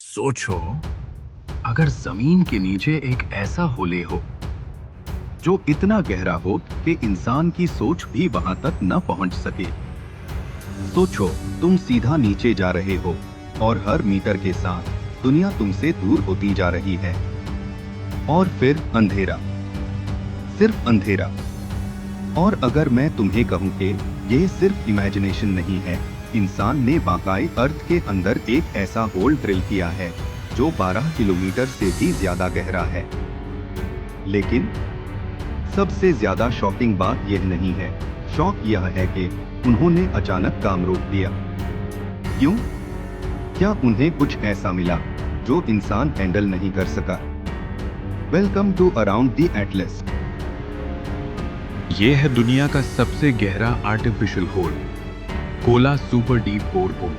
सोचो, अगर जमीन के नीचे एक ऐसा होले हो जो इतना गहरा हो कि इंसान की सोच भी वहां तक न पहुंच सके। सोचो, तुम सीधा नीचे जा रहे हो और हर मीटर के साथ दुनिया तुमसे दूर होती जा रही है। और फिर अंधेरा, सिर्फ अंधेरा। और अगर मैं तुम्हें कहूं कि ये सिर्फ इमेजिनेशन नहीं है, इंसान ने वाकई अर्थ के अंदर एक ऐसा होल ड्रिल किया है जो 12 किलोमीटर से भी ज्यादा गहरा है। लेकिन सबसे ज्यादा शॉकिंग बात यह नहीं है, शॉक यह है कि उन्होंने अचानक काम रोक दिया। क्यों? क्या उन्हें कुछ ऐसा मिला जो इंसान हैंडल नहीं कर सका? Welcome to around the Atlas. ये है दुनिया का सबसे गहरा artificial hole, Kola super deep bore hole.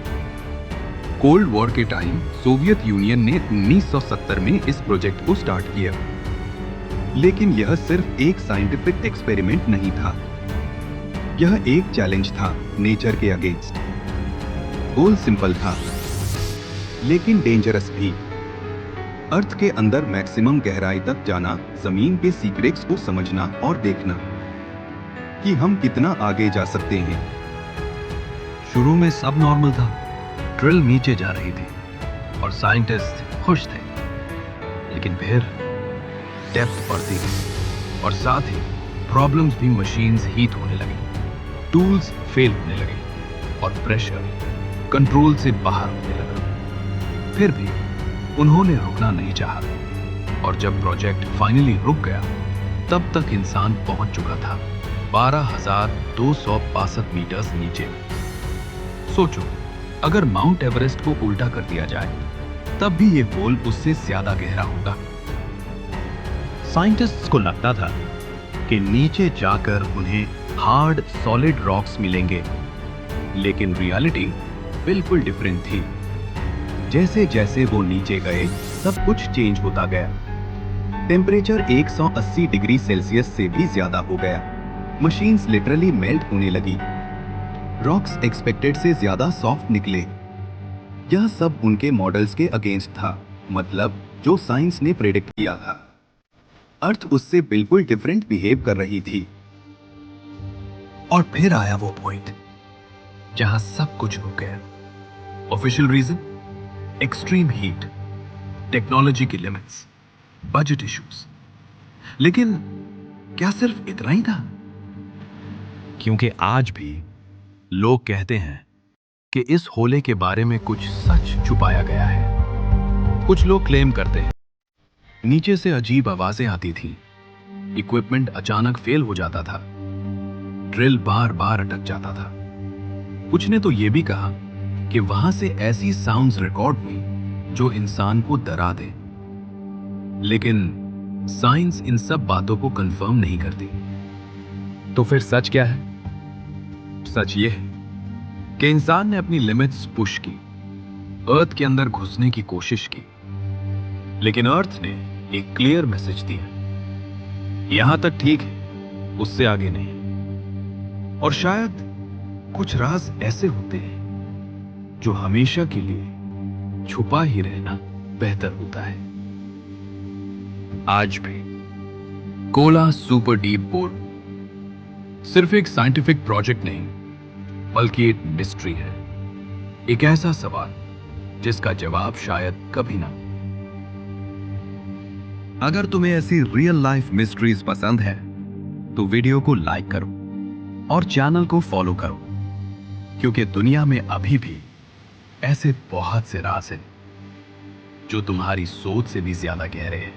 Cold war के टाइम सोवियत यूनियन ने 1970 में इस प्रोजेक्ट को स्टार्ट किया। लेकिन यह सिर्फ एक साइंटिफिक एक्सपेरिमेंट नहीं था, यह एक चैलेंज था नेचर के अगेंस्ट। गोल सिंपल था लेकिन डेंजरस भी। अर्थ के अंदर मैक्सिमम गहराई तक जाना, जमीन के सीक्रेट्स को समझना और देखना कि हम कितना आगे जा सकते हैं। शुरू में सब नॉर्मल था, ड्रिल नीचे जा रही थी और साइंटिस्ट खुश थे। लेकिन फिर डेप्थ बढ़ती गई और साथ ही प्रॉब्लम्स भी। मशीन्स हीट होने लगी, टूल्स फेल होने लगे और प्रेशर कंट्रोल से बाहर होने लगा। फिर भी उन्होंने रुकना नहीं चाहा और जब प्रोजेक्ट फाइनली रुक गया, तब तक इंसान पहुंच चुका था 12,262 मीटर्स नीचे। सोचो, अगर माउंट एवरेस्ट को उल्टा कर दिया जाए, तब भी ये होल उससे ज्यादा गहरा होगा। साइंटिस्ट्स को लगता था कि नीचे जाकर उन्हें हार्ड सॉलिड रॉक्स मिलेंगे, लेकिन रियलिटी बिल्कुल डिफरेंट थी। जैसे जैसे वो नीचे गए, सब कुछ चेंज होता गया। टेम्परेचर 180 डिग्री सेल्सियस से भी ज्यादा हो गया। मशीन्स लिटरली मेल्ट होने लगी। रॉक्स एक्सपेक्टेड से ज्यादा सॉफ्ट निकले। यह सब उनके मॉडल्स के अगेंस्ट था, मतलब जो साइंस ने प्रेडिक्ट किया था। अर्थ उससे बिल्कुल डिफरेंट बिहेव कर रही थी। और फिर आया वो पॉइंट जहां सब कुछ रुक गया। Official reason, extreme heat, technology की लिमिट्स, बजट इश्यूज। लेकिन क्या सिर्फ इतना ही था? क्योंकि आज भी लोग कहते हैं कि इस होले के बारे में कुछ सच छुपाया गया है। कुछ लोग क्लेम करते हैं नीचे से अजीब आवाजें आती थी, इक्विपमेंट अचानक फेल हो जाता था, ड्रिल बार बार अटक जाता था। कुछ ने तो यह भी कहा कि वहां से ऐसी साउंड्स रिकॉर्ड हुई जो इंसान को डरा दे। लेकिन साइंस इन सब बातों को कंफर्म नहीं करती। तो फिर सच क्या है? सच ये है कि इंसान ने अपनी लिमिट्स पुश की, अर्थ के अंदर घुसने की कोशिश की, लेकिन अर्थ ने एक क्लियर मैसेज दिया, यहां तक ठीक है, उससे आगे नहीं। और शायद कुछ राज ऐसे होते हैं जो हमेशा के लिए छुपा ही रहना बेहतर होता है। आज भी कोला सुपर डीप बोर सिर्फ एक साइंटिफिक प्रोजेक्ट नहीं, बल्कि एक मिस्ट्री है। एक ऐसा सवाल जिसका जवाब शायद कभी ना। अगर तुम्हें ऐसी रियल लाइफ मिस्ट्रीज पसंद है तो वीडियो को लाइक करो और चैनल को फॉलो करो, क्योंकि दुनिया में अभी भी ऐसे बहुत से राज हैं जो तुम्हारी सोच से भी ज्यादा गहरे हैं।